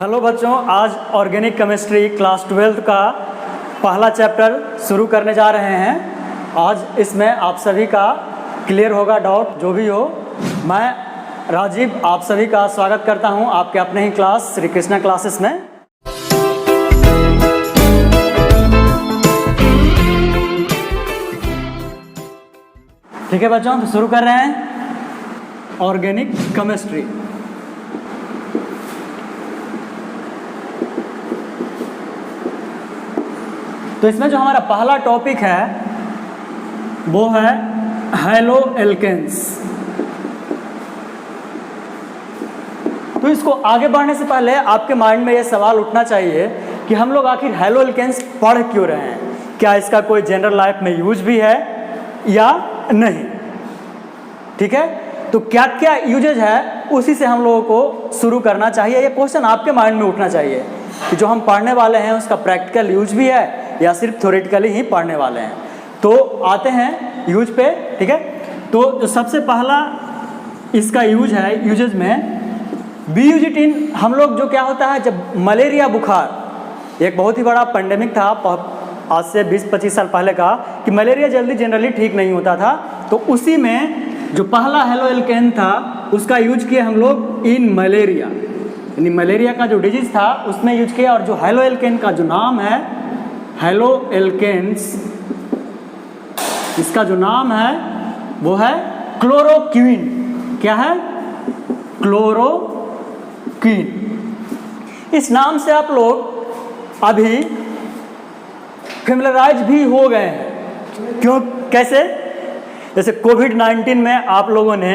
Hello बच्चों, आज organic chemistry class 12 का पहला चैप्टर शुरू करने जा रहे हैं। आज इसमें आप सभी का क्लियर होगा डाउट जो भी हो। मैं राजीव आप सभी का स्वागत करता हूं आपके अपने ही क्लास श्री कृष्णा क्लासेस में। ठीक है बच्चों, तो शुरू कर रहे हैं ऑर्गेनिक केमिस्ट्री। तो इसमें जो हमारा पहला टॉपिक है वो है हैलो एल्केन्स। तो इसको आगे बढ़ने से पहले आपके माइंड में ये सवाल उठना चाहिए कि हम लोग आखिर हैलो एल्केन्स पढ़ क्यों रहे हैं, क्या इसका कोई जनरल लाइफ में यूज भी है या नहीं। ठीक है, तो क्या क्या यूजेज है उसी से हम लोगों को शुरू करना चाहिए। ये क्वेश्चन आपके माइंड में उठना चाहिए कि जो हम पढ़ने वाले हैं उसका प्रैक्टिकल यूज भी है या सिर्फ थ्योरेटिकली ही पढ़ने वाले हैं। तो आते हैं यूज पे। ठीक है, तो जो सबसे पहला इसका यूज है, यूजेज में बीयूजिटिन। हम लोग जो क्या होता है, जब मलेरिया बुखार एक बहुत ही बड़ा पेंडेमिक था आज से 20-25 साल पहले का, कि मलेरिया जल्दी जनरली ठीक नहीं होता था, तो उसी में जो पहला हैलो एल्केन था उसका यूज किया हम लोग इन मलेरिया, यानी मलेरिया का जो डिजीज था उसमें यूज किया। और जो हैलो एल्केन का जो नाम है हैलो एल्केन्स, इसका जो नाम है वो है क्लोरोक्विन। क्या है? क्लोरोक्विन। इस नाम से आप लोग अभी फेमिलराइज भी हो गए हैं। क्यों, कैसे? जैसे कोविड-19 में आप लोगों ने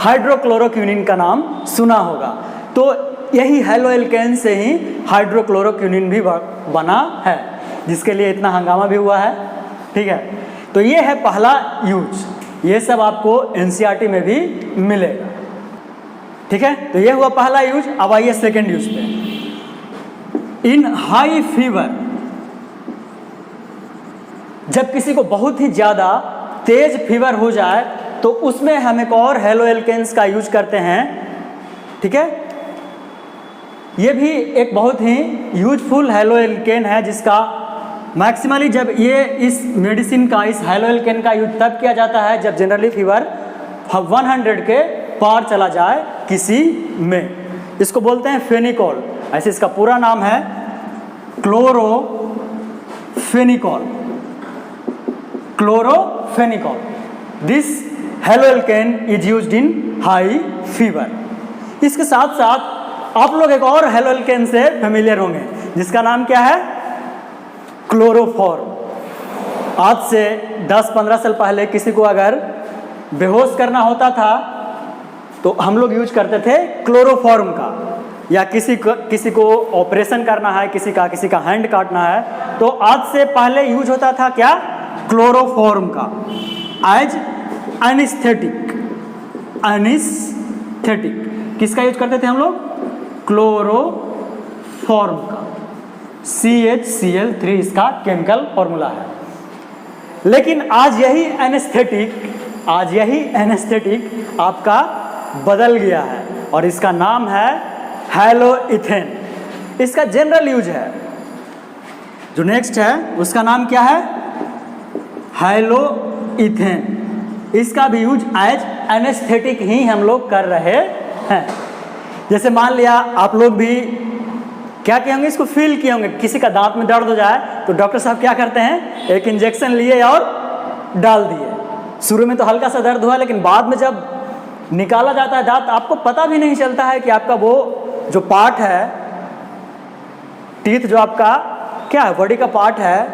हाइड्रोक्लोरोक्विनिन का नाम सुना होगा, तो यही हैलो एल्केन से ही हाइड्रोक्लोरोक्विनिन भी बना है, जिसके लिए इतना हंगामा भी हुआ है। ठीक है, तो ये है पहला यूज। ये सब आपको एनसीईआरटी में भी मिलेगा। ठीक है, तो ये हुआ पहला यूज। अब आइए सेकेंड यूज पे। इन हाई फीवर, जब किसी को बहुत ही ज़्यादा तेज फीवर हो जाए तो उसमें हम एक और हैलो एल्केन्स का यूज करते हैं। ठीक है, ये भी एक बहुत ही यूजफुल हैलो एल्केन है, जिसका मैक्सिमली जब ये इस मेडिसिन का, इस हैलो एल्केन का यूज तब किया जाता है जब जनरली फीवर 100 के पार चला जाए किसी में। इसको बोलते हैं फेनिकॉल। ऐसे इसका पूरा नाम है chloramphenicol. Chloramphenicol. This haloalkane is used in high fever. इसके साथ साथ आप लोग एक और हैलो एल्केन से फेमिलियर होंगे, जिसका नाम क्या है? क्लोरोफॉर्म। आज से 10-15 साल पहले किसी को अगर बेहोश करना होता था तो हम लोग यूज करते थे क्लोरोफॉर्म का, या किसी को ऑपरेशन करना है, किसी का हैंड काटना है, तो आज से पहले यूज होता था क्या? क्लोरोफॉर्म का, एज एनेस्थेटिक। एनेस्थेटिक किसका यूज करते थे हम लोग? क्लोरोफॉर्म का। CHCl3 इसका केमिकल फॉर्मूला है। लेकिन आज यही एनेस्थेटिक आपका बदल गया है और इसका नाम है हैलोइथेन। इसका जनरल यूज है। जो नेक्स्ट है उसका नाम क्या है? हैलोइथेन। इसका भी यूज एज एनेस्थेटिक ही हम लोग कर रहे हैं। जैसे मान लिया आप लोग भी क्या किए होंगे, इसको फील किए होंगे, किसी का दांत में दर्द हो जाए तो डॉक्टर साहब क्या करते हैं? एक इंजेक्शन लिए और डाल दिए। शुरू में तो हल्का सा दर्द हुआ, लेकिन बाद में जब निकाला जाता है दांत, आपको पता भी नहीं चलता है कि आपका वो जो पार्ट है, टीथ जो आपका क्या है, बॉडी का पार्ट है,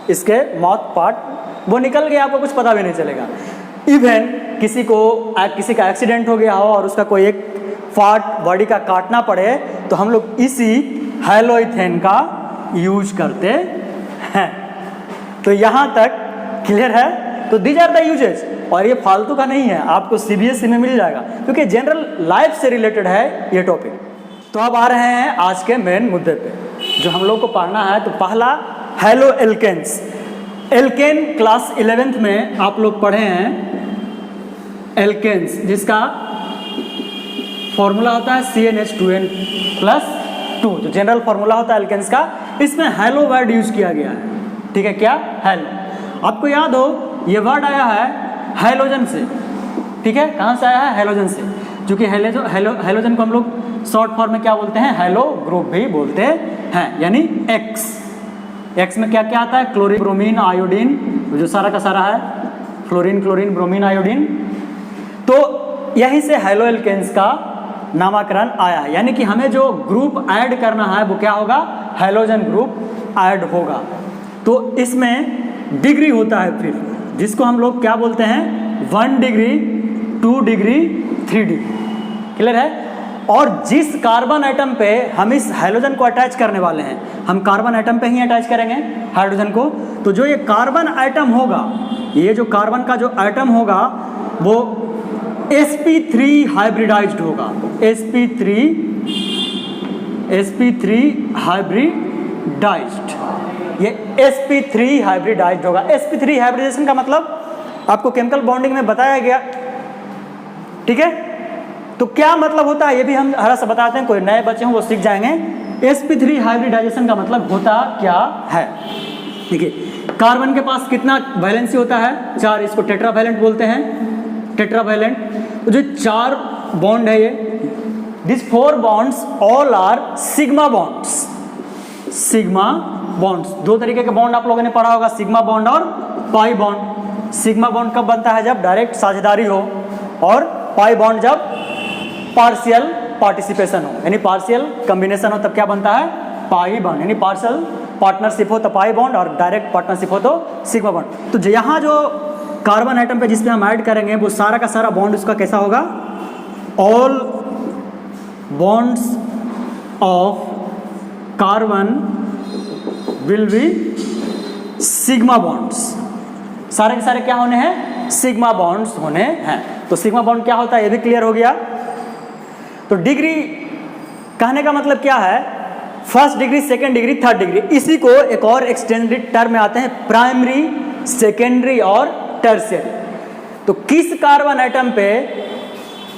इसके माउथ पार्ट, वो निकल गया, आपको कुछ पता भी नहीं चलेगा। इवन किसी का एक्सीडेंट हो गया हो और उसका कोई एक पार्ट बॉडी का काटना पड़े तो हम लोग इसी हैलोइथेन का यूज करते हैं। तो यहाँ तक क्लियर है? तो दीज आर द यूजेज, और ये फालतू का नहीं है, आपको CBSE में मिल जाएगा, क्योंकि जनरल लाइफ से रिलेटेड है ये टॉपिक। तो अब आ रहे हैं आज के मेन मुद्दे पे जो हम लोग को पढ़ना है। तो पहला hello alkanes. Alkene class 11th में आप लोग पढ़े हैं एल्केन्स, जिसका फॉर्मूला होता है CnH2n+ 2, जो जनरल फॉर्मूला होता है एल्केन्स का, इसमें हेलो वर्ड यूज किया गया है। ठीक है, क्या? हेलो। आपको याद हो ये वर्ड आया है हैलोजन से। ठीक है, कहाँ से आया है? हैलोजन से। क्योंकि हैलोजन को हम लोग शॉर्ट फॉर्म में क्या बोलते हैं? हैलो ग्रुप भी बोलते हैं, यानी एक्स में क्या क्या आता है? क्लोरीन, ब्रोमीन, आयोडीन, जो सारा का सारा है, फ्लोरीन, क्लोरीन, ब्रोमीन, आयोडीन। तो यहीं से हैलो एल्केन्स का नामकरण आया है, यानी कि हमें जो ग्रुप ऐड करना है वो क्या होगा? हैलोजन ग्रुप ऐड होगा। तो इसमें डिग्री होता है फिर, जिसको हम लोग क्या बोलते हैं? 1 डिग्री, 2 डिग्री, 3 डिग्री। क्लियर है? और जिस कार्बन आइटम पे हम इस हाइड्रोजन को अटैच करने वाले हैं, हम कार्बन आइटम पे ही अटैच करेंगे हाइड्रोजन को, तो जो ये कार्बन आइटम होगा, ये जो कार्बन का जो आइटम होगा वो sp3 हाइब्रिडाइज्ड होगा। sp3 हाइब्रिडाइज्ड, ये sp3 हाइब्रिडाइज्ड होगा। sp3 हाइब्रिडाइजेशन का मतलब आपको केमिकल बॉन्डिंग में बताया गया। ठीक है, तो क्या मतलब होता है ये भी हम हरा सा बताते हैं, कोई नए बच्चे हों वो सीख जाएंगे। sp3 हाइब्रिडाइजेशन का मतलब होता क्या है? ठीक है, कार्बन के पास कितना वैलेंसी होता है? 4, इसको टेट्रावैलेंट बोलते हैं, टेट्रावैलेंट। तो जो 4 बॉन्ड है ये, this 4 bonds all are sigma bonds. Sigma bonds, 2 तरीके के बॉन्ड आप लोगों ने पढ़ा होगा, सिग्मा बॉन्ड और पाई बॉन्ड। सिग्मा बॉन्ड कब बनता है? जब डायरेक्ट साझेदारी हो, और पाई बॉन्ड जब पार्शियल पार्टिसिपेशन हो, यानी पार्शियल कॉम्बिनेशन हो, तब क्या बनता है? Pi bond. यानी पार्शियल पार्टनरशिप हो तो पाई बॉन्ड, और डायरेक्ट पार्टनरशिप हो तो सिग्मा बॉन्ड। तो यहाँ जो कार्बन आइटम पे जिसपे हम ऐड करेंगे वो सारा का सारा बॉन्ड उसका कैसा होगा? All bonds of carbon will be sigma bonds. सारे के सारे क्या होने हैं? सिग्मा बॉन्ड्स होने हैं। तो सिग्मा बॉन्ड क्या होता है ये भी क्लियर हो गया। तो डिग्री कहने का मतलब क्या है? First degree, second degree, third degree. इसी को एक और एक्सटेंडेड टर्म में आते हैं प्राइमरी, सेकेंडरी और टर्शियरी। तो किस कार्बन आइटम पे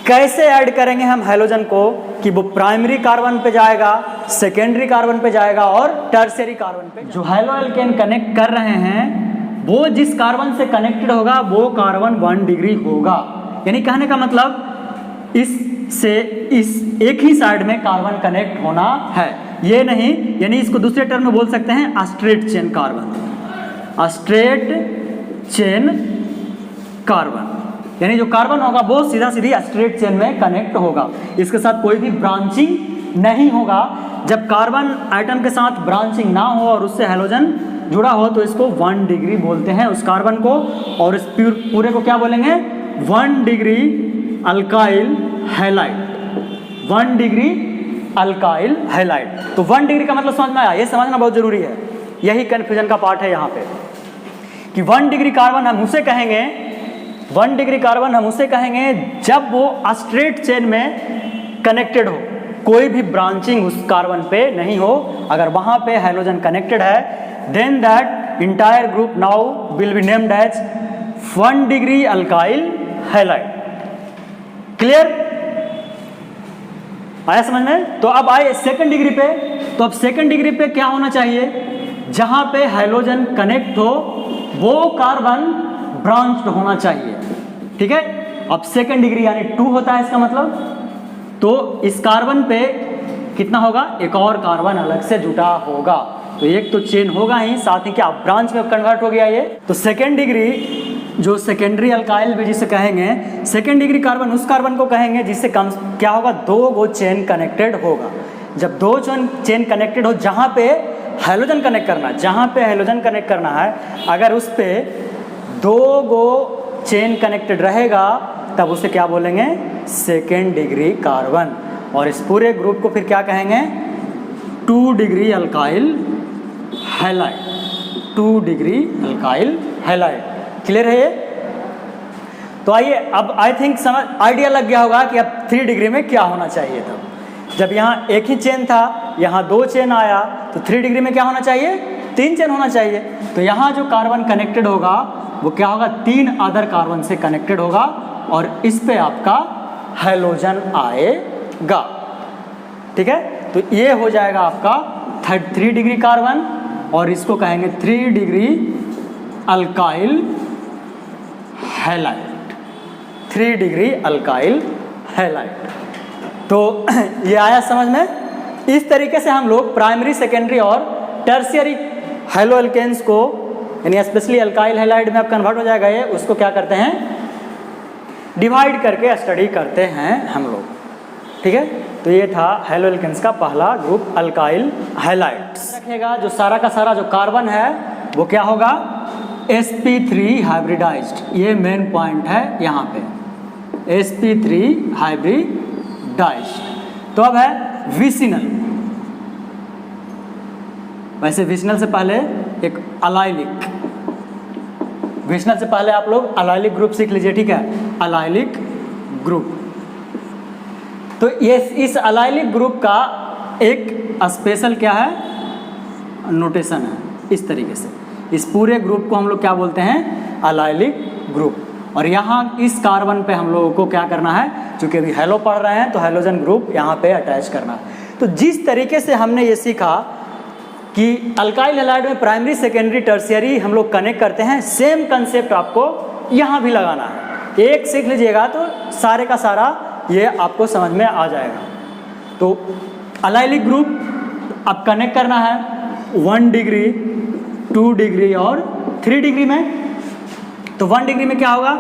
कैसे ऐड करेंगे हम हैलोजन को कि वो प्राइमरी कार्बन पे जाएगा, सेकेंडरी कार्बन पे जाएगा और टर्शियरी कार्बन पे। जो हैलो एल्केन कनेक्ट कर रहे हैं वो जिस कार्बन से कनेक्टेड होगा वो कार्बन 1 डिग्री होगा। यानी कहने का मतलब इससे इस एक ही साइड में कार्बन कनेक्ट होना है, ये नहीं। यानी इसको दूसरे टर्म में बोल सकते हैं straight chain carbon. Straight chain carbon यानी जो कार्बन होगा वो सीधा सीधी स्ट्रेट चेन में कनेक्ट होगा, इसके साथ कोई भी ब्रांचिंग नहीं होगा। जब कार्बन आइटम के साथ ब्रांचिंग ना हो और उससे हैलोजन जुड़ा हो तो इसको 1 डिग्री बोलते हैं उस कार्बन को, और इस पूरे को क्या बोलेंगे? 1 degree alkyl halide. 1 degree alkyl halide. तो 1 डिग्री का मतलब समझ में आया? ये समझना बहुत जरूरी है, यही कंफ्यूजन का पार्ट है यहाँ पे कि 1 डिग्री कार्बन हम उसे कहेंगे, 1 डिग्री कार्बन हम उसे कहेंगे जब वो स्ट्रेट चेन में कनेक्टेड हो, कोई भी ब्रांचिंग उस कार्बन पे नहीं हो। अगर वहां पे हाइड्रोजन कनेक्टेड है then that entire group now will be named as 1 degree alkyl halide. Clear? आया समझ में? तो अब आए सेकंड डिग्री पे। तो अब सेकंड डिग्री पे क्या होना चाहिए? जहां पे हाइड्रोजन कनेक्ट हो वो कार्बन ब्रांच्ड होना चाहिए। ठीक है, अब सेकंड डिग्री यानी 2 होता है इसका मतलब। तो इस कार्बन पे कितना होगा? एक और कार्बन अलग से जुटा होगा, तो एक तो चेन होगा ही, साथ ही क्या ब्रांच में कन्वर्ट हो गया ये। तो सेकंड डिग्री जो सेकेंडरी अल्काइल भी जिसे कहेंगे, सेकंड डिग्री कार्बन उस कार्बन को कहेंगे जिससे कम क्या होगा? 2 चेन कनेक्टेड होगा। जब 2 चेन कनेक्टेड हो, जहां पे हाइड्रोजन कनेक्ट करना है, जहां पे हाइड्रोजन कनेक्ट करना है, अगर उस पे 2 चेन कनेक्टेड रहेगा तब उसे क्या बोलेंगे? Second degree carbon. और इस पूरे ग्रुप को फिर क्या कहेंगे? 2 degree alkyl halide. 2 degree alkyl halide. Clear है ये? तो आइए अब आई थिंक समझ आइडिया लग गया होगा कि अब 3 डिग्री में क्या होना चाहिए था। जब यहाँ एक ही चेन था, यहाँ 2 चेन आया, तो 3 डिग्री में क्या होना चाहिए? 3 चेन होना चाहिए। तो यहाँ जो कार्बन कनेक्टेड होगा वो क्या होगा? 3 अदर कार्बन से कनेक्टेड होगा और इस पे आपका हैलोजन आएगा। ठीक है, तो ये हो जाएगा आपका 3 डिग्री कार्बन, और इसको कहेंगे 3 degree alkyl halide, 3 degree alkyl halide. तो ये आया समझ में। इस तरीके से हम लोग प्राइमरी, सेकेंडरी और टर्शियरी हैलो एल्केन्स को, यानी स्पेशली अल्काइल हैलाइड में अब कन्वर्ट हो जाएगा ये, उसको क्या करते हैं, डिवाइड करके स्टडी करते हैं हम लोग। ठीक है, तो ये था हैलो एल्केन्स का पहला ग्रुप अल्काइल हैलाइड्स। रखिएगा जो सारा का सारा जो कार्बन है वो क्या होगा, sp3 हाइब्रिडाइज्ड। ये मेन पॉइंट है यहाँ पे, sp3 हाइब्रिडाइज्ड। तो अब है विसिनल। वैसे विसिनल से पहले एक अलाइलिक, विसिनल से पहले आप लोग अलाइलिक ग्रुप सीख लीजिए। ठीक है, अलाइलिक ग्रुप। तो ये इस अलाइलिक ग्रुप का एक स्पेशल क्या है, नोटेशन है इस तरीके से। इस पूरे ग्रुप को हम लोग क्या बोलते हैं, अलाइलिक ग्रुप। और यहाँ इस कार्बन पे हम लोगों को क्या करना है, चूंकि अभी हेलो पढ़ रहे हैं तो हेलोजन ग्रुप यहाँ पे अटैच करना है। तो जिस तरीके से हमने ये सीखा कि अल्काइल हैलाइड में प्राइमरी, सेकेंडरी, टर्शियरी हम लोग कनेक्ट करते हैं, सेम कंसेप्ट आपको यहाँ भी लगाना है। एक सीख लीजिएगा तो सारे का सारा ये आपको समझ में आ जाएगा। तो अलाइलिक ग्रुप अब कनेक्ट करना है 1 डिग्री, 2 डिग्री और 3 डिग्री में। तो 1 डिग्री में क्या होगा,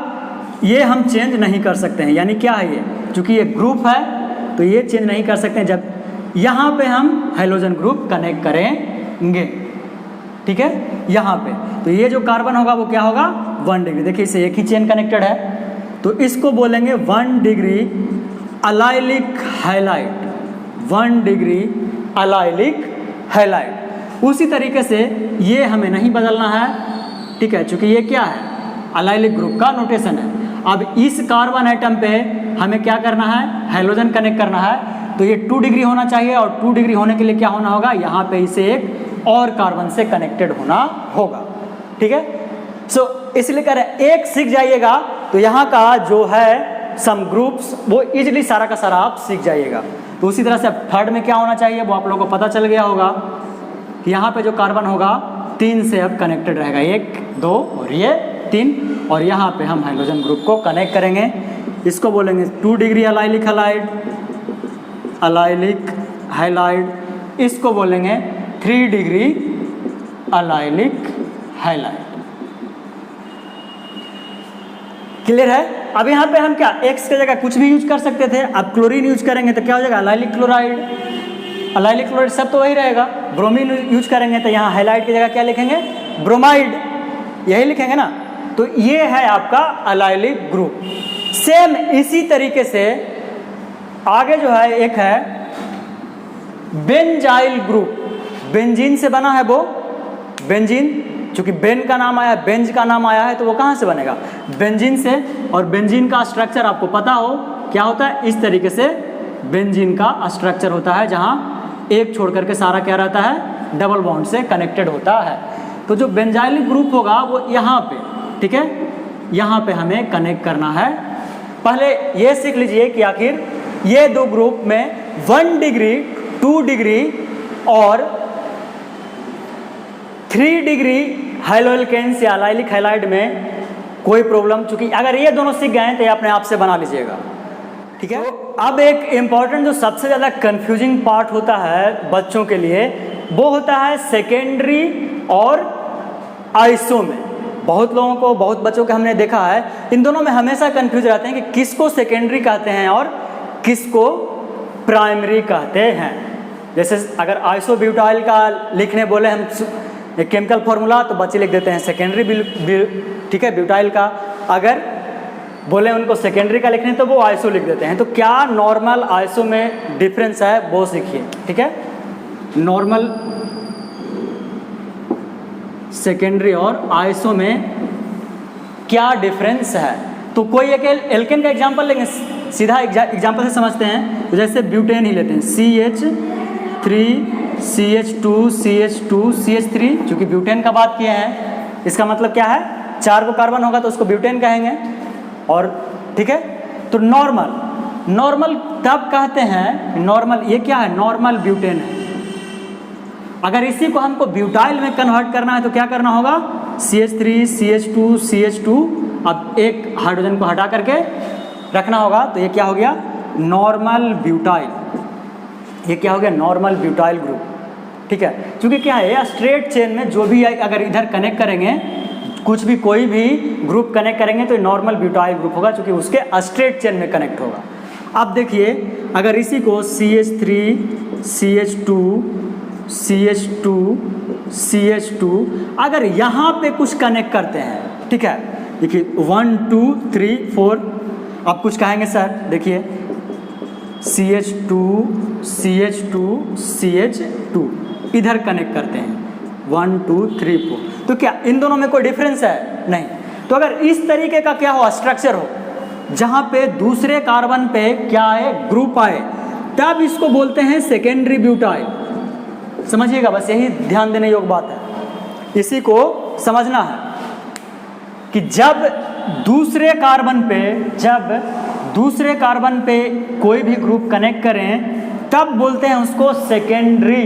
ये हम चेंज नहीं कर सकते हैं, यानी क्या है ये, चूँकि ये ग्रुप है तो ये चेंज नहीं कर सकते हैं जब यहाँ पे हम हाइड्रोजन ग्रुप कनेक्ट करेंगे। ठीक है, यहाँ पे तो ये जो कार्बन होगा वो क्या होगा, 1 डिग्री। देखिए इसे एक ही चेन कनेक्टेड है, तो इसको बोलेंगे 1 degree allylic halide, 1 degree allylic halide. उसी तरीके से ये हमें नहीं बदलना है। ठीक है, चूँकि ये क्या है, अलाइलिक ग्रुप का नोटेशन है। अब इस कार्बन आइटम पे हमें क्या करना है, हाइड्रोजन कनेक्ट करना है, तो ये 2 डिग्री होना चाहिए। और 2 डिग्री होने के लिए क्या होना होगा, यहाँ पे इसे एक और कार्बन से कनेक्टेड होना होगा। ठीक है, सो इसलिए कह रहे हैं एक सीख जाइएगा तो यहाँ का जो है सम ग्रुप्स वो इजिली सारा का सारा आप सीख जाइएगा। तो उसी तरह से अब थर्ड में क्या होना चाहिए वो आप लोगों को पता चल गया होगा कि यहाँ पे जो कार्बन होगा 3 से अब कनेक्टेड रहेगा, 1 2 और ये 3। और यहाँ पे हम हाइड्रोजन ग्रुप को कनेक्ट करेंगे, इसको बोलेंगे 2 degree allylic halide, allylic halide. इसको बोलेंगे 3 डिग्री अलाइलिक हैलाइड। क्लियर है। अब यहाँ पे हम क्या X की जगह कुछ भी यूज कर सकते थे, अब क्लोरीन यूज करेंगे तो क्या हो जाएगा, अलाइलिक क्लोराइड। अलाइलिक क्लोराइड सब तो वही रहेगा। ब्रोमीन यूज करेंगे तो यहाँ हैलाइड की जगह क्या लिखेंगे, ब्रोमाइड, यही लिखेंगे ना। तो ये है आपका अलाइलिक ग्रुप। सेम इसी तरीके से आगे जो है एक है बेंजाइल ग्रुप। बेंजीन से बना है वो, बेंजीन, चूंकि बेन का नाम आया, बेंज का नाम आया है, तो वो कहाँ से बनेगा, बेंजीन से। और बेंजीन का स्ट्रक्चर आपको पता हो क्या होता है, इस तरीके से बेंजीन का स्ट्रक्चर होता है, जहाँ एक छोड़ करके सारा क्या रहता है, डबल बॉन्ड से कनेक्टेड होता है। तो जो बेंजाइलिक ग्रुप होगा वो यहाँ पे, ठीक है, यहाँ पे हमें कनेक्ट करना है। पहले ये सीख लीजिए कि आखिर ये दो ग्रुप में 1 डिग्री, 2 डिग्री और 3 डिग्री हाइलोएल्केन्स या अलाइलिक हैलाइड में कोई प्रॉब्लम, चूंकि अगर ये दोनों सीख गए तो ये अपने आप से बना लीजिएगा। ठीक है। तो अब एक इम्पॉर्टेंट जो सबसे ज़्यादा कंफ्यूजिंग पार्ट होता है बच्चों के लिए, वो होता है सेकेंडरी और आइसो में। बहुत लोगों को, बहुत बच्चों को हमने देखा है, इन दोनों में हमेशा कंफ्यूज रहते हैं कि किसको सेकेंडरी कहते हैं और किसको प्राइमरी कहते हैं। जैसे अगर आइसोब्यूटाइल का लिखने बोले हम एक केमिकल फॉर्मूला, तो बच्चे लिख देते हैं सेकेंडरी, ठीक है, ब्यूटाइल का। अगर बोले उनको सेकेंडरी का लिखने तो वो आइसो लिख देते हैं। तो क्या नॉर्मल आइसो में डिफरेंस है वो सीखिए। ठीक है, नॉर्मल सेकेंडरी और आइसो में क्या डिफरेंस है। तो कोई एक एल्केन का एग्जांपल लेंगे, सीधा एग्जांपल से समझते हैं। तो जैसे ब्यूटेन ही लेते हैं, CH3 CH2 CH2 CH3, चूँकि ब्यूटेन का बात किए हैं, इसका मतलब क्या है, 4 को कार्बन होगा तो उसको ब्यूटेन कहेंगे। और ठीक है, तो नॉर्मल नॉर्मल तब कहते हैं, नॉर्मल ये क्या है, नॉर्मल ब्यूटेन है। अगर इसी को हमको ब्यूटाइल में कन्वर्ट करना है तो क्या करना होगा, CH3 CH2 CH2, अब एक हाइड्रोजन को हटा करके रखना होगा, तो ये क्या हो गया, नॉर्मल ब्यूटाइल। ये क्या हो गया, नॉर्मल ब्यूटाइल ग्रुप। ठीक है, क्योंकि क्या है, स्ट्रेट चेन में जो भी अगर इधर कनेक्ट करेंगे, कुछ भी कोई भी ग्रुप कनेक्ट करेंगे तो नॉर्मल ब्यूटाइल ग्रुप होगा, क्योंकि उसके स्ट्रेट चेन में कनेक्ट होगा। अब देखिए, अगर इसी को CH3 CH2 CH2 CH2 अगर यहाँ पे कुछ कनेक्ट करते हैं, ठीक है, देखिए 1 2 3 4, अब कुछ कहेंगे सर, देखिए CH2 CH2 CH2 इधर कनेक्ट करते हैं 1 2 3 4, तो क्या इन दोनों में कोई डिफरेंस है, नहीं। तो अगर इस तरीके का क्या हो, स्ट्रक्चर हो, जहाँ पे दूसरे कार्बन पे क्या आए, ग्रुप आए, तब इसको बोलते हैं सेकेंडरी ब्यूटाइल। समझिएगा, बस यही ध्यान देने योग्य बात है, इसी को समझना है कि जब दूसरे कार्बन पे कोई भी ग्रुप कनेक्ट करें तब बोलते हैं उसको सेकेंडरी,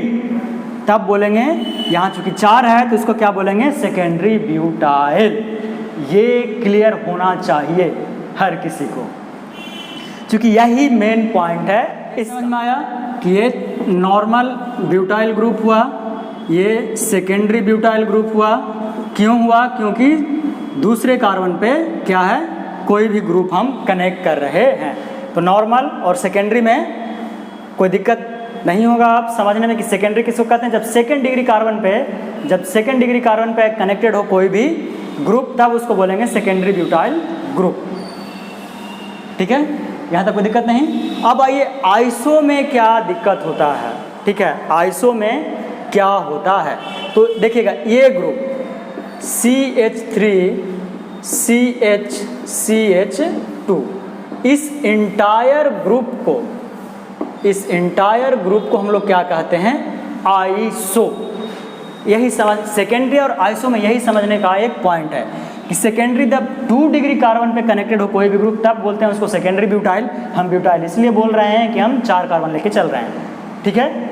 तब बोलेंगे, यहाँ चूंकि 4 है तो इसको क्या बोलेंगे, सेकेंडरी ब्यूटाइल। ये क्लियर होना चाहिए हर किसी को, क्योंकि यही मेन पॉइंट है। इस समझ में आया कि ये नॉर्मल ब्यूटाइल ग्रुप हुआ, ये सेकेंडरी ब्यूटाइल ग्रुप हुआ। क्यों हुआ, क्योंकि दूसरे कार्बन पे क्या है, कोई भी ग्रुप हम कनेक्ट कर रहे हैं। तो नॉर्मल और सेकेंडरी में कोई दिक्कत नहीं होगा आप समझने में कि सेकेंडरी किसको कहते हैं। जब सेकेंड डिग्री कार्बन पे कनेक्टेड हो कोई भी ग्रुप, तब उसको बोलेंगे सेकेंडरी ब्यूटाइल ग्रुप। ठीक है, यहाँ तक कोई दिक्कत नहीं। अब आइए आइसो में क्या दिक्कत होता है। ठीक है, आइसो में क्या होता है तो देखिएगा, ये ग्रुप CH3 CH2, इस इंटायर ग्रुप को हम लोग क्या कहते हैं, आइसो। यही समझ, सेकेंडरी और आइसो में यही समझने का एक पॉइंट है कि सेकेंडरी जब 2 डिग्री कार्बन पे कनेक्टेड हो कोई भी ग्रुप, तब बोलते हैं उसको सेकेंडरी ब्यूटाइल। हम ब्यूटाइल इसलिए बोल रहे हैं कि हम 4 कार्बन लेके चल रहे हैं। ठीक है,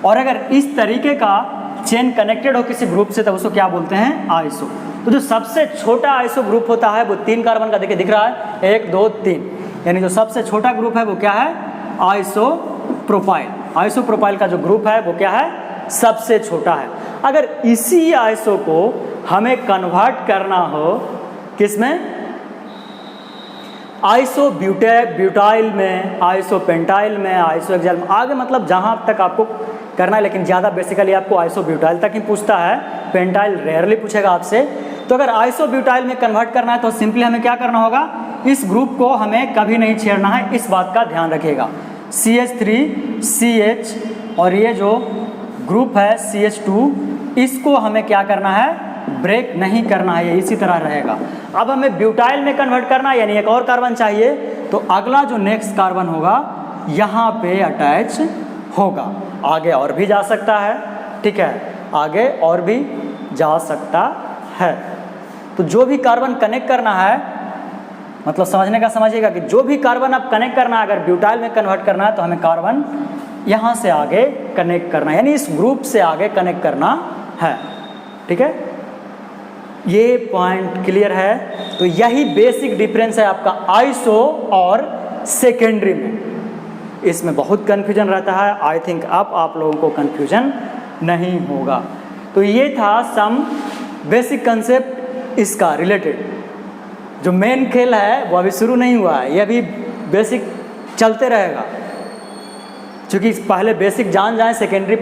और अगर इस तरीके का चेन कनेक्टेड हो किसी ग्रुप से, तब उसको क्या बोलते हैं, आइसो। तो जो सबसे छोटा आइसो ग्रुप होता है वो 3 कार्बन का, देखिए दिख रहा है 1 2 3, यानी जो सबसे छोटा ग्रुप है वो क्या है, आइसोप्रोपाइल। आइसोप्रोपाइल का जो ग्रुप है वो क्या है, सबसे छोटा है। अगर इसी आइसो को हमें कन्वर्ट करना हो किसमें, आइसो ब्यूटाइल में, आइसो पेंटाइल में, आइसो एक्साइल में, आगे मतलब जहाँ तक आपको करना है, लेकिन ज़्यादा बेसिकली आपको आइसो ब्यूटाइल तक ही पूछता है, पेंटाइल रेयरली पूछेगा आपसे। तो अगर आइसो ब्यूटाइल में कन्वर्ट करना है तो सिंपली हमें क्या करना होगा, इस ग्रुप को हमें कभी नहीं छेड़ना है, इस बात का ध्यान रखिएगा। CH3 CH और ये जो ग्रुप है CH2, इसको हमें क्या करना है, ब्रेक नहीं करना है, ये इसी तरह रहेगा। अब हमें ब्यूटाइल में कन्वर्ट करना है, यानी एक और कार्बन चाहिए, तो अगला जो नेक्स्ट कार्बन होगा यहाँ पे अटैच होगा। आगे और भी जा सकता है, ठीक है, आगे और भी जा सकता है। तो जो भी कार्बन कनेक्ट करना है, मतलब समझने का समझिएगा कि जो भी कार्बन आप कनेक्ट करना है, अगर ब्यूटाइल में कन्वर्ट करना है तो हमें कार्बन यहाँ से आगे कनेक्ट करना है, यानी इस ग्रुप से आगे कनेक्ट करना है। ठीक है, ये पॉइंट क्लियर है। तो यही बेसिक डिफरेंस है आपका आइसो और सेकेंडरी में। इसमें बहुत कन्फ्यूजन रहता है, आई थिंक अब आप लोगों को कन्फ्यूजन नहीं होगा। तो ये था सम बेसिक कंसेप्ट इसका रिलेटेड। जो मेन खेल है वो अभी शुरू नहीं हुआ है, ये अभी बेसिक चलते रहेगा, क्योंकि पहले बेसिक जान जाएं सेकेंडरी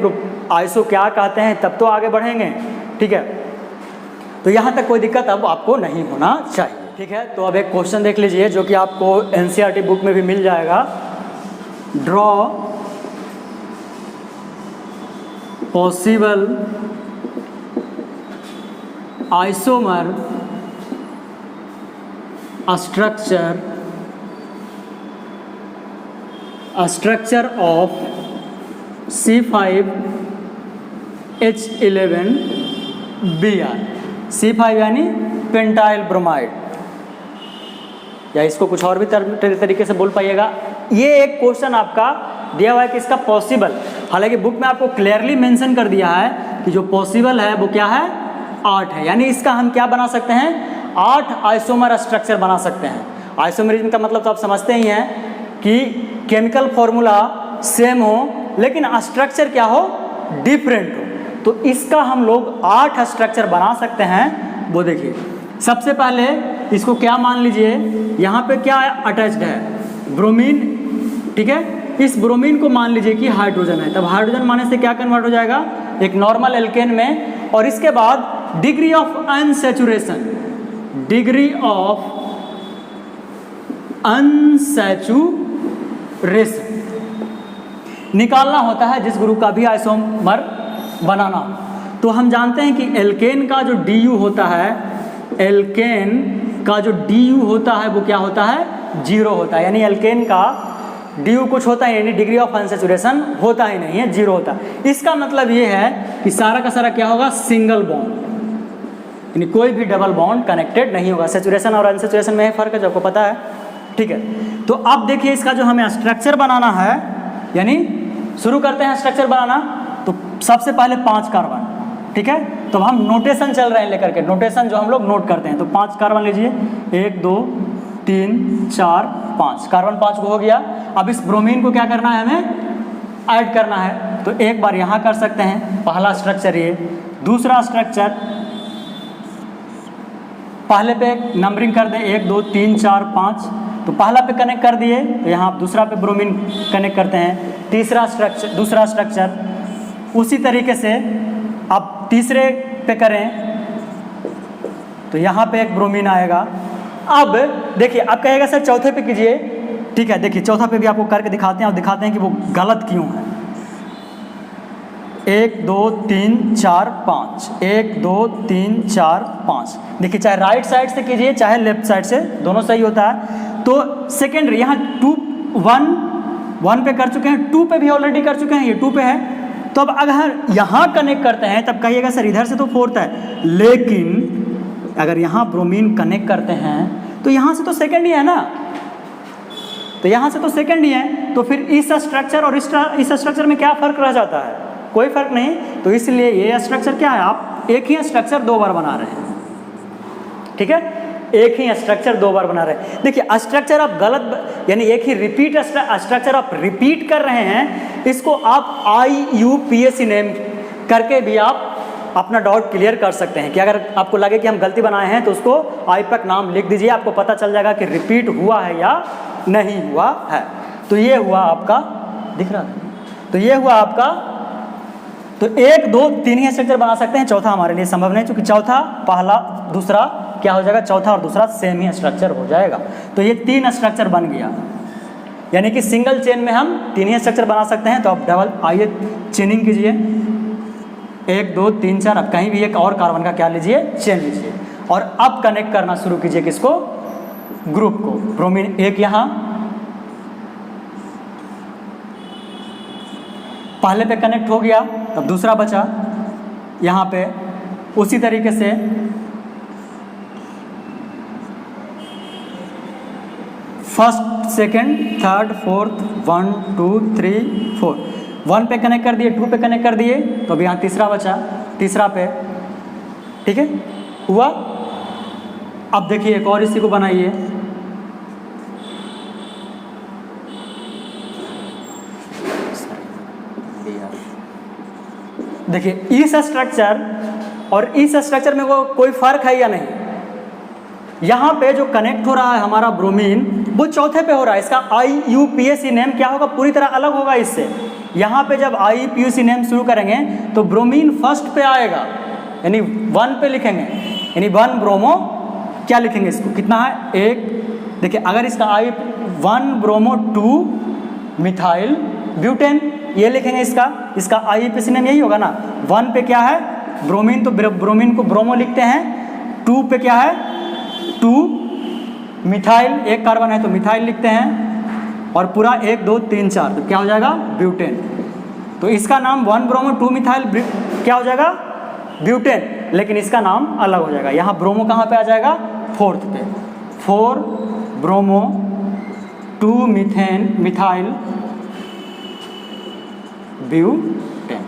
आइसो क्या कहते हैं, तब तो आगे बढ़ेंगे। ठीक है, तो यहाँ तक कोई दिक्कत अब आपको नहीं होना चाहिए। ठीक है, तो अब एक क्वेश्चन देख लीजिए जो कि आपको NCERT बुक में भी मिल जाएगा। Draw possible isomer structure of C5H11Br। C5 यानी पेंटाइल ब्रोमाइड, या इसको कुछ और भी तरीके से बोल पाइएगा। ये एक क्वेश्चन आपका दिया हुआ है कि इसका पॉसिबल, हालांकि बुक में आपको क्लियरली मेंशन कर दिया है कि जो पॉसिबल है वो क्या है, 8 है। यानी इसका हम क्या बना सकते हैं, 8 आइसोमर स्ट्रक्चर बना सकते हैं। आइसोमरिज्म का मतलब तो आप समझते ही हैं कि केमिकल फॉर्मूला सेम हो लेकिन स्ट्रक्चर क्या हो, डिफरेंट हो। तो इसका हम लोग 8 स्ट्रक्चर बना सकते हैं। वो देखिए, सबसे पहले इसको क्या मान लीजिए, यहाँ पे क्या अटैच्ड है, ब्रोमीन, ठीक है। इस ब्रोमीन को मान लीजिए कि हाइड्रोजन है, तब हाइड्रोजन माने से क्या कन्वर्ट हो जाएगा, एक नॉर्मल एल्केन में। और इसके बाद degree of unsaturation, degree of unsaturation निकालना होता है जिस ग्रुप का भी आइसोमर बनाना। तो हम जानते हैं कि एल्केन का जो DU होता है, एल्केन का जो DU होता है वो क्या होता है, 0 होता है। यानी एल्केन का DU कुछ होता है, यानी डिग्री ऑफ अनसैचुरेशन होता ही नहीं है, 0 होता है। इसका मतलब ये है कि सारा का सारा क्या होगा, सिंगल बॉन्ड, यानी कोई भी डबल बॉन्ड कनेक्टेड नहीं होगा। सैचुरेशन और अनसैचुरेशन में फर्क है जो आपको पता है, ठीक है। तो अब देखिए इसका जो हमें स्ट्रक्चर बनाना है, यानी शुरू करते हैं स्ट्रक्चर बनाना। तो सबसे पहले 5 कार्बन, ठीक है। तो हम नोटेशन चल रहे हैं लेकर के, नोटेशन जो हम लोग नोट करते हैं। तो 5 कार्बन लीजिए, 1 2 3 4 5, कार्बन 5 को हो गया। अब इस ब्रोमीन को क्या करना है, हमें ऐड करना है। तो एक बार यहाँ कर सकते हैं, पहला स्ट्रक्चर ये। दूसरा स्ट्रक्चर पहले पे नंबरिंग कर दें, 1 2 3 4 5, तो पहला पे कनेक्ट कर दिए, तो यहाँ आप दूसरा पे ब्रोमीन कनेक्ट करते हैं। तीसरा स्ट्रक्चर, दूसरा स्ट्रक्चर उसी तरीके से अब तीसरे पे करें, तो यहाँ पे एक ब्रोमीन आएगा। अब देखिए, अब कहेगा सर चौथे पे कीजिए, ठीक है। देखिए चौथा पे भी आपको करके दिखाते हैं और दिखाते हैं कि वो गलत क्यों है। 1 2 3 4 5, 1 2 3 4 5। देखिए चाहे राइट साइड से कीजिए चाहे लेफ्ट साइड से, दोनों सही होता है। तो सेकेंडरी यहाँ 2 1 पे कर चुके हैं, 2 पे भी ऑलरेडी कर चुके हैं, ये 2 पे है। तो अब अगर यहाँ कनेक्ट करते हैं तब कहिएगा सर इधर से तो 4th है, लेकिन अगर यहाँ ब्रोमीन कनेक्ट करते हैं तो यहाँ से तो सेकेंड ही है ना, तो यहाँ से तो सेकेंड ही है। तो फिर इस स्ट्रक्चर और इस स्ट्रक्चर में क्या फ़र्क रह जाता है, कोई फ़र्क नहीं। तो इसलिए ये स्ट्रक्चर क्या है, आप एक ही स्ट्रक्चर 2 बार बना रहे हैं, ठीक है। एक ही स्ट्रक्चर 2 बार बना रहे हैं। देखिए स्ट्रक्चर आप गलत, यानी एक ही रिपीट स्ट्रक्चर आप रिपीट कर रहे हैं, इसको आप IUPAC नेम करके भी आप अपना डाउट क्लियर कर सकते हैं। कि अगर आपको लगे कि हम गलती बनाए हैं तो उसको IPAC नाम लिख दीजिए, आपको पता चल जाएगा कि रिपीट हुआ है या नहीं हुआ है। तो ये हुआ आपका, दिख रहा है, तो ये हुआ आपका। तो 1 2 3 ही स्ट्रक्चर बना सकते हैं, चौथा हमारे लिए संभव नहीं, क्योंकि चौथा पहला दूसरा क्या हो जाएगा, चौथा और दूसरा सेम ही स्ट्रक्चर हो जाएगा। तो ये 3 स्ट्रक्चर बन गया, यानी कि सिंगल चेन में हम 3 ही स्ट्रक्चर बना सकते हैं। तो आप डबल, आइए चेनिंग कीजिए, 1 2 3 4। अब कहीं भी एक और कार्बन का क्या लीजिए, चेन लीजिए, और अब कनेक्ट करना शुरू कीजिए किसको, ग्रुप को। ब्रोमीन 1 यहाँ पहले पे कनेक्ट हो गया, तब दूसरा बचा यहाँ पे। उसी तरीके से फर्स्ट सेकंड थर्ड फोर्थ 1 2 3 4, 1 पे कनेक्ट कर दिए, 2 पे कनेक्ट कर दिए, तो अब यहाँ तीसरा बचा, तीसरा पे, ठीक है हुआ। अब देखिए एक और इसी को बनाइए, देखिए इस स्ट्रक्चर और इस स्ट्रक्चर में वो कोई फर्क है या नहीं। यहाँ पे जो कनेक्ट हो रहा है हमारा ब्रोमीन, वो चौथे पे हो रहा है। इसका IUPAC नेम क्या होगा, पूरी तरह अलग होगा इससे। यहाँ पे जब IUPAC नेम शुरू करेंगे तो ब्रोमीन फर्स्ट पे आएगा, यानी 1 पे लिखेंगे, यानी 1 ब्रोमो, क्या लिखेंगे इसको, कितना है 1। देखिए अगर इसका 1 ब्रोमो 2 मिथाइल ब्यूटेन, ये लिखेंगे इसका IUPAC नेम यही होगा ना। 1 पे क्या है ब्रोमीन, तो ब्रोमीन को ब्रोमो लिखते हैं। 2 पे क्या है 2 मिथाइल, एक कार्बन है तो मिथाइल लिखते हैं, और पूरा 1 2 3 4 तो क्या हो जाएगा ब्यूटेन। तो इसका नाम 1 ब्रोमो 2 मिथाइल क्या हो जाएगा ब्यूटेन, लेकिन इसका नाम अलग हो जाएगा। यहाँ ब्रोमो कहाँ पे आ जाएगा, 4th पे, 4 ब्रोमो 2 मीथेन मिथाइल ब्यूटेन।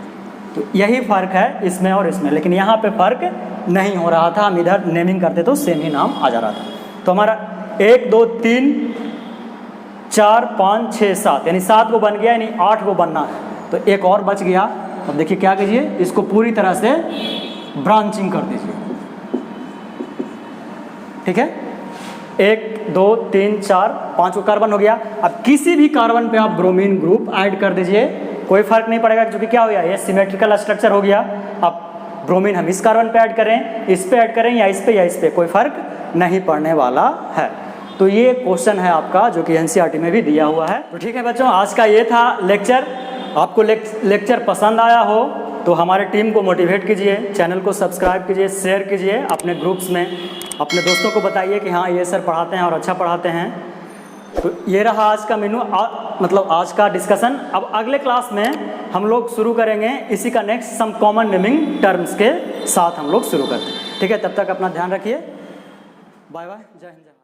तो यही फ़र्क है इसमें और इसमें, लेकिन यहाँ पे फ़र्क नहीं हो रहा था, हम इधर नेमिंग करते तो सेम ही नाम आ जा रहा था। तो हमारा 1 2 3 4 5 6 7 यानी 7 को बन गया, यानी 8 को बनना है, तो एक और बच गया। अब देखिए क्या कीजिए, इसको पूरी तरह से ब्रांचिंग कर दीजिए, ठीक है। 1 2 3 4 5 को कार्बन हो गया। अब किसी भी कार्बन पे आप ब्रोमीन ग्रुप ऐड कर दीजिए, कोई फर्क नहीं पड़ेगा, क्योंकि क्या हो गया, ये सिमेट्रिकल स्ट्रक्चर हो गया। अब ब्रोमीन हम इस कार्बन पे ऐड करें, इस पे ऐड करें, या इस पे, कोई फर्क नहीं पड़ने वाला है। तो ये क्वेश्चन है आपका जो कि एनसीईआरटी में भी दिया हुआ है। तो ठीक है बच्चों, आज का ये था लेक्चर। आपको लेक्चर पसंद आया हो तो हमारे टीम को मोटिवेट कीजिए, चैनल को सब्सक्राइब कीजिए, शेयर कीजिए अपने ग्रुप्स में, अपने दोस्तों को बताइए कि हाँ ये सर पढ़ाते हैं और अच्छा पढ़ाते हैं। तो ये रहा आज का मेनू, मतलब आज का डिस्कशन। अब अगले क्लास में हम लोग शुरू करेंगे इसी का next some common naming terms के साथ हम लोग शुरू करते हैं, ठीक है। तब तक अपना ध्यान रखिए, बाय बाय, जय हिंद।